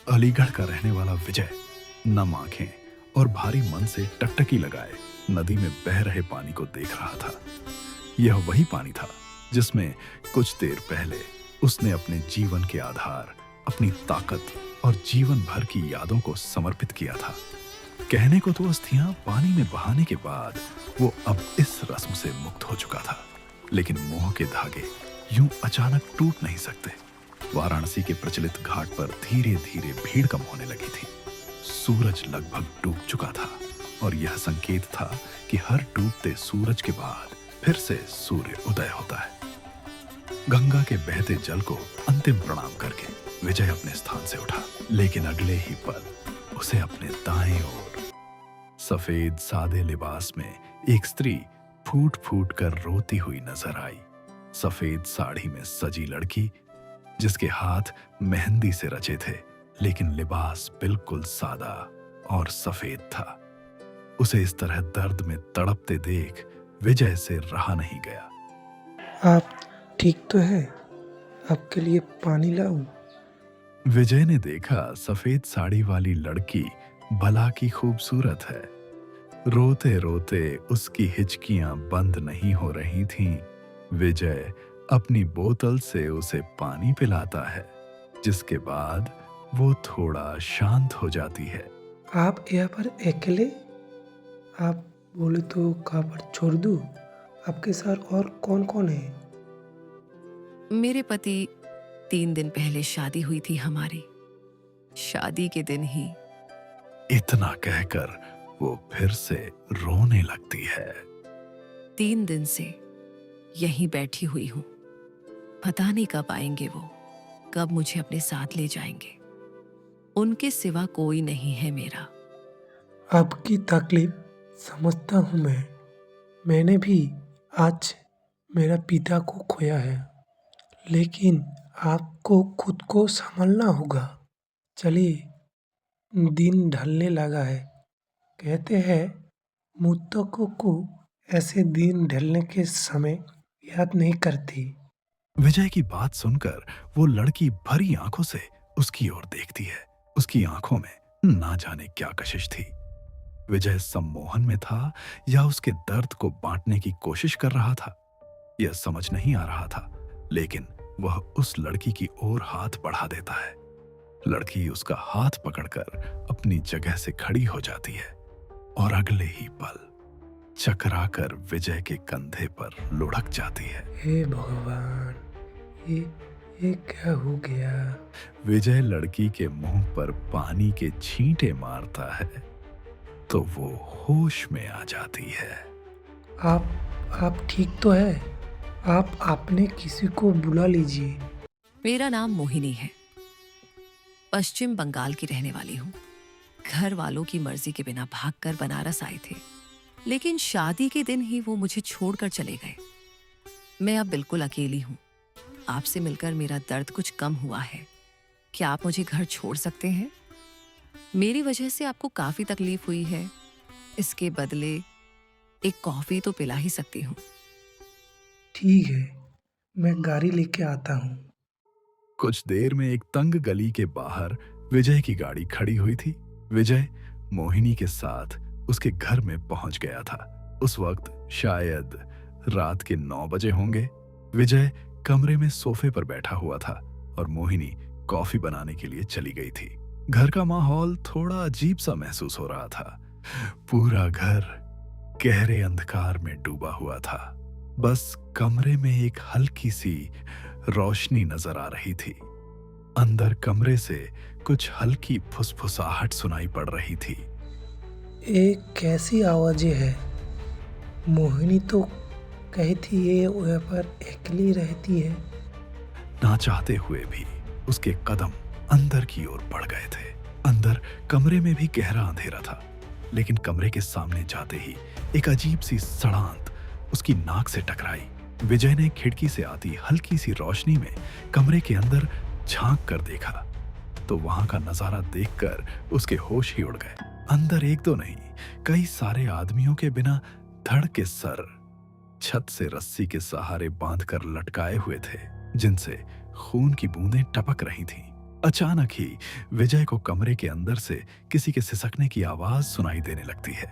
अलीगढ़ का रहने वाला विजय नम आंखें और भारी मन से टकटकी लगाए नदी में बह रहे पानी को देख रहा था। यह वही पानी था जिसमें कुछ देर पहले उसने अपने जीवन के आधार, अपनी ताकत और जीवन भर की यादों को समर्पित किया था। कहने को तो अस्थियां पानी में बहाने के बाद वो अब इस रस्म से मुक्त हो चुका था, लेकिन मोह के धागे यूं अचानक टूट नहीं सकते। वाराणसी के प्रचलित घाट पर धीरे धीरे भीड़ कम होने लगी थी। सूरज लगभग डूब चुका था और यह संकेत था कि हर डूबते सूरज के बाद फिर से सूर्य उदय होता है। गंगा के बहते जल को अंतिम प्रणाम करके विजय अपने स्थान से उठा, लेकिन अगले ही पल उसे अपने दाएं ओर सफेद सादे लिबास में एक स्त्री फूट फूट कर रोती हुई नजर आई। सफेद साड़ी में सजी लड़की जिसके हाथ मेहंदी से रचे थे, लेकिन लिबास बिल्कुल सादा और सफेद था। उसे इस तरह दर्द में तड़पते देख विजय से रहा नहीं गया। आप ठीक तो है? आपके लिए पानी लाऊं? विजय ने देखा सफेद साड़ी वाली लड़की भला की खूबसूरत है। रोते रोते उसकी हिचकियां बंद नहीं हो रही थीं। विजय अपनी बोतल से उसे पानी पिलाता है, जिसके बाद वो थोड़ा शांत हो जाती है। आप यहाँ पर अकेले? आप बोले तो कहाँ पर छोड़ दूं? आपके साथ और कौन कौन है? मेरे पति 3 दिन पहले शादी हुई थी हमारी। शादी के दिन ही इतना कहकर वो फिर से रोने लगती है। 3 दिन से यहीं बैठी हुई हूं। पता नहीं कब आएंगे वो, कब मुझे अपने साथ ले जाएंगे। उनके सिवा कोई नहीं है मेरा। आपकी तकलीफ समझता हूँ मैंने भी आज मेरा पिता को खोया है, लेकिन आपको खुद को संभालना होगा। चलिए, दिन ढलने लगा है। कहते हैं मृतकों को ऐसे दिन ढलने के समय याद नहीं करती। विजय की बात सुनकर वो लड़की भरी आंखों से उसकी ओर देखती है। उसकी आंखों में ना जाने क्या कशिश थी। विजय सम्मोहन में था या उसके दर्द को बांटने की कोशिश कर रहा था, यह समझ नहीं आ रहा था, लेकिन वह उस लड़की की ओर हाथ बढ़ा देता है। लड़की उसका हाथ पकड़कर अपनी जगह से खड़ी हो जाती है और अगले ही पल चकराकर विजय के कंधे पर लुढ़क जाती है। हे भगवान, ये क्या हो गया? विजय लड़की के मुंह पर पानी के छींटे मारता है तो वो होश में आ जाती है। आप ठीक तो है? आप अपने किसी को बुला लीजिए। मेरा नाम मोहिनी है। पश्चिम बंगाल की रहने वाली हूँ। घर वालों की मर्जी के बिना भागकर बनारस आए थे, लेकिन शादी के दिन ही वो मुझे छोड़कर चले गए। मैं अब बिल्कुल अकेली हूँ। आपसे मिलकर मेरा दर्द कुछ कम हुआ है। क्या आप मुझे घर छोड़ सकते हैं? मेरी वजह से आपको काफी तकलीफ हुई है। इसके बदले एक कॉफी तो पिला ही सकती हूँ। ठीक है, मैं गाड़ी लेके आता हूँ। कुछ देर में एक तंग गली के बाहर विजय की गाड़ी खड़ी हुई थी। विजय मोहिनी के साथ उसके घर में पहुंच गया था। उस वक्त शायद रात के 9 बजे होंगे। विजय कमरे में सोफे पर बैठा हुआ था और मोहिनी कॉफी बनाने के लिए चली गई थी। घर का माहौल थोड़ा अजीब सा महसूस हो रहा था। पूरा घर गहरे अंधकार में डूबा हुआ था। बस कमरे में एक हल्की सी रोशनी नजर आ रही थी। अंदर कमरे से कुछ हल्की फुसफुसाहट सुनाई पड़ रही थी। ये कैसी आवाजें है? मोहिनी तो कही थी ये वहाँ पर अकेली रहती है। ना चाहते हुए भी उसके कदम अंदर की ओर बढ़ गए थे। अंदर कमरे में भी गहरा अंधेरा था, लेकिन कमरे के सामने जाते ही एक अजीब सी सड़ांत उसकी नाक से टकराई। विजय ने खिड़की से आती हल्की सी रोशनी में कमरे के अंदर झांक कर देखा तो वहां का नजारा देखकर उसके होश ही उड़ गए। अंदर एक दो नहीं, कई सारे आदमियों के बिना धड़ के सर छत से रस्सी के सहारे बांधकर लटकाए हुए थे, जिनसे खून की बूंदें टपक रही थीं। अचानक ही विजय को कमरे के अंदर से किसी के सिसकने की आवाज सुनाई देने लगती है।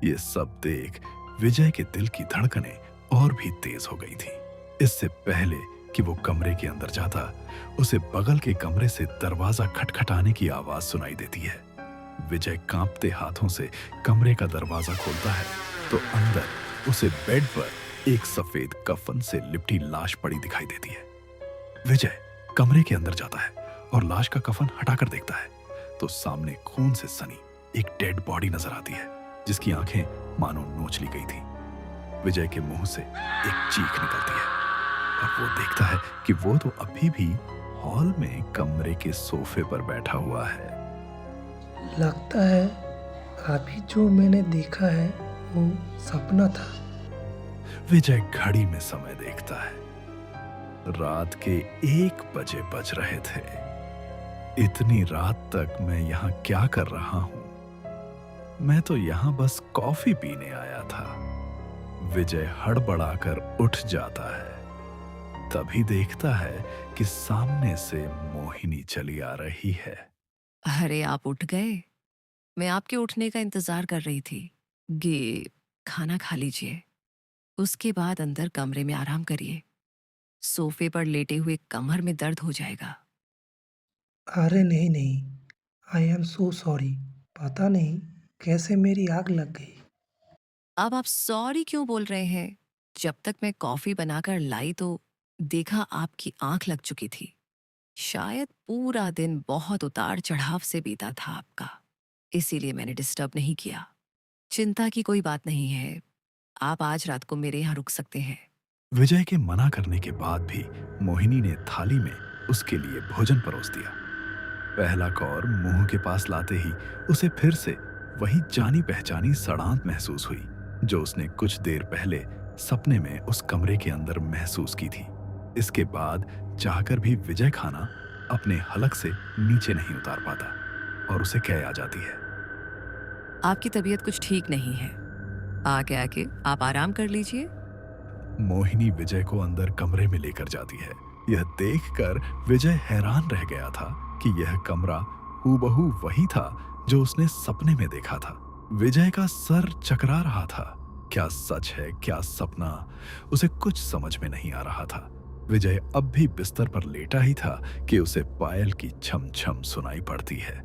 ये सब देख विजय के दिल की धड़कनें और भी तेज हो गई थी। इससे पहले कि वो कमरे के अंदर जाता, उसे बगल के कमरे से दरवाजा खटखटाने की आवाज सुनाई देती है। विजय कांपते हाथों से कमरे का दरवाजा खोलता है तो अंदर उसे बेड पर एक सफेद कफन से लिपटी लाश पड़ी दिखाई देती है। विजय कमरे के अंदर जाता है और लाश का कफन हटाकर देखता है तो सामने खून से सनी एक डेड बॉडी नजर आती है, जिसकी आंखें मानो नोच ली गई थी। विजय के मुंह से एक चीख निकलती है और वो देखता है कि वो तो अभी भी हॉल में कमरे के सोफे पर बैठा हुआ है। लगता है अभी जो मैंने देखा है वो सपना था। विजय घड़ी में समय देखता है। रात के 1 बजे बज रहे थे। इतनी रात तक मैं यहाँ क्या कर रहा हूँ? मैं तो यहाँ बस कॉफी पीने आया था। विजय हड़बड़ाकर उठ जाता है। तभी देखता है कि सामने से मोहिनी चली आ रही है। अरे आप उठ गए? मैं आपके उठने का इंतजार कर रही थी। गे खाना खा लीजिए, उसके बाद अंदर कमरे में आराम करिए। सोफे पर लेटे हुए कमर में दर्द हो जाएगा। अरे नहीं नहीं, आई एम सो सॉरी। पता नहीं कैसे मेरी आग लग गई। अब आप सॉरी क्यों बोल रहे हैं? जब तक मैं कॉफी बनाकर लाई तो देखा आपकी आंख लग चुकी थी। शायद पूरा दिन बहुत उतार चढ़ाव से बीता था आपका, इसीलिए मैंने डिस्टर्ब नहीं किया। चिंता की कोई बात नहीं है, आप आज रात को मेरे यहाँ रुक सकते हैं। विजय के मना करने के बाद भी मोहिनी ने थाली में उसके लिए भोजन परोस दिया। पहला कौर मुंह के पास लाते ही उसे फिर से वही जानी पहचानी सड़ांत महसूस हुई जो उसने कुछ देर पहले सपने में उस कमरे के अंदर महसूस की थी। इसके बाद चाहकर भी विजय खाना अपने हलक से नीचे नहीं उतार पाता और उसे कै आ जाती है। आपकी तबीयत कुछ ठीक नहीं है, आके आके आप आराम कर लीजिए। मोहिनी विजय को अंदर कमरे में लेकर जाती है। यह देखकर विजय हैरान रह गया था कि यह कमरा हूबहू वही था जो उसने सपने में देखा था। विजय का सर चकरा रहा था। क्या सच है, क्या सपना, उसे कुछ समझ में नहीं आ रहा था। विजय अब भी बिस्तर पर लेटा ही था कि उसे पायल की छम छम सुनाई पड़ती है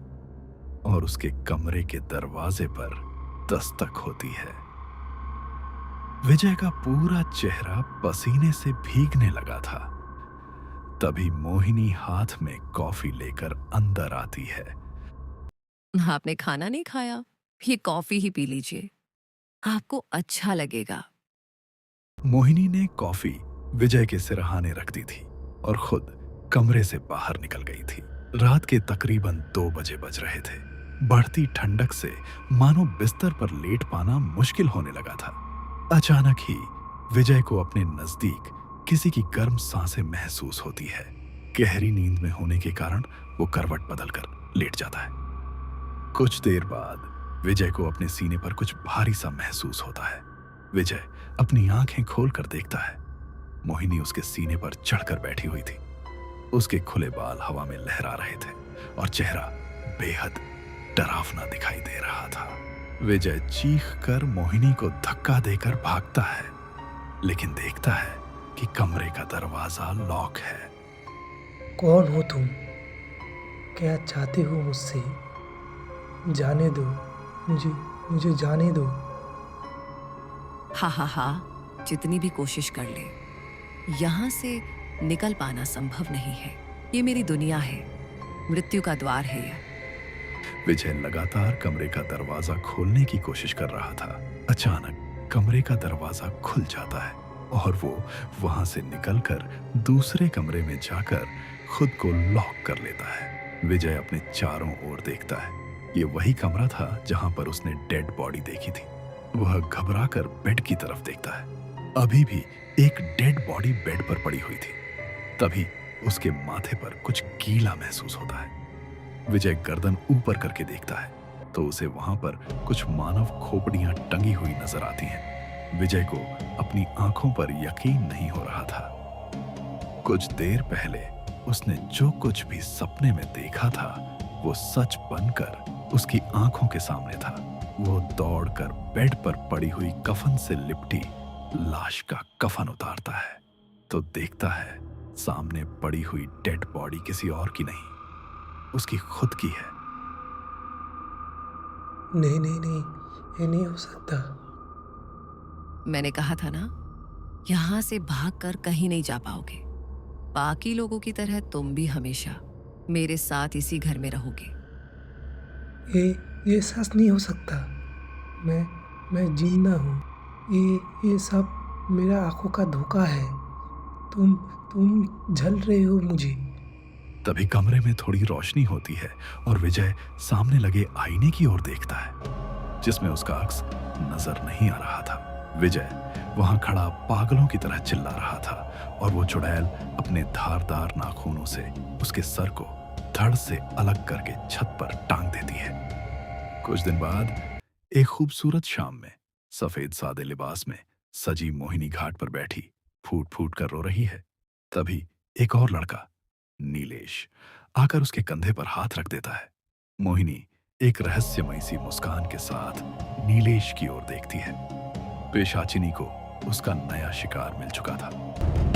और उसके कमरे के दरवाजे पर दस्तक होती है। विजय का पूरा चेहरा पसीने से भीगने लगा था। तभी मोहिनी हाथ में कॉफी लेकर अंदर आती है। आपने खाना नहीं खाया, ये कॉफी ही पी लीजिए, आपको अच्छा लगेगा। मोहिनी ने कॉफी विजय के सिरहाने रख दी थी और खुद कमरे से बाहर निकल गई थी। रात के तकरीबन 2 बजे बज रहे थे। बढ़ती ठंडक से मानो बिस्तर पर लेट पाना मुश्किल होने लगा था। अचानक ही विजय को अपने नजदीक किसी की गर्म सांसें महसूस होती है। गहरी नींद में होने के कारण वो करवट बदलकर लेट जाता है। कुछ देर बाद विजय को अपने सीने पर कुछ भारी सा महसूस होता है। विजय अपनी आंखें खोलकर देखता है। मोहिनी उसके सीने पर चढ़कर बैठी हुई थी। उसके खुले बाल हवा में लहरा रहे थे और चेहरा बेहद डरावना दिखाई दे रहा था। विजय चीखकर मोहिनी को धक्का देकर भागता है, लेकिन देखता है कि कमरे का दरवाजा लॉक है। कौन हो तुम? क्या चाहते हो मुझसे? जाने दो, मुझे जाने दो। हा, जितनी भी कोशिश कर ले, यहाँ से निकल पाना संभव नहीं है। ये मेरी दुनिया है, मृत्यु का द्वार है यह। विजय लगातार कमरे का दरवाजा खोलने की कोशिश कर रहा था। अचानक कमरे का दरवाजा खुल जाता है और वो वहां से निकलकर दूसरे कमरे में जाकर खुद को लॉक कर लेता है। विजय अपने चारों ओर देखता है। ये वही कमरा था जहां पर उसने डेड बॉडी देखी थी। वह घबराकर बेड की तरफ देखता है। अभी भी एक डेड बॉडी बेड पर पड़ी हुई थी। तभी उसके माथे पर कुछ गीला महसूस होता है। विजय गर्दन ऊपर करके देखता है तो उसे वहां पर कुछ मानव खोपड़ियां टंगी हुई नजर आती हैं। विजय को अपनी आंखों पर यकीन नहीं हो रहा था। कुछ देर पहले उसने जो कुछ भी सपने में देखा था वो सच बनकर उसकी आंखों के सामने था। वो दौड़कर बेड पर पड़ी हुई कफन से लिपटी लाश का कफन उतारता है तो देखता है सामने पड़ी हुई डेड बॉडी किसी और की नहीं, उसकी खुद की है। नहीं नहीं नहीं, ये नहीं हो सकता। मैंने कहा था ना, यहां से भागकर कहीं नहीं जा पाओगे। बाकी लोगों की तरह तुम भी हमेशा मेरे साथ इसी घर में रहोगे। ये सच नहीं हो सकता। मैं जिंदा हूँ। ये सब मेरा आंखों का धोखा है। तुम झल रहे हो मुझे। तभी कमरे में थोड़ी रोशनी होती है और विजय सामने लगे आईने की ओर देखता है जिसमें उसका अक्स नजर नहीं आ रहा था। विजय वहां खड़ा पागलों की तरह चिल्ला रहा था और वो चुड़ैल अपने धारदार नाखूनों से उसके सर को धड़ से अलग करके छत पर टांग देती है। कुछ दिन बाद एक खूबसूरत शाम में सफेद सादे लिबास में सजी मोहिनी घाट पर बैठी फूट फूट कर रो रही है। तभी एक और लड़का नीलेश आकर उसके कंधे पर हाथ रख देता है। मोहिनी एक रहस्यमयी सी मुस्कान के साथ नीलेश की ओर देखती है। पेशाचिनी को उसका नया शिकार मिल चुका था।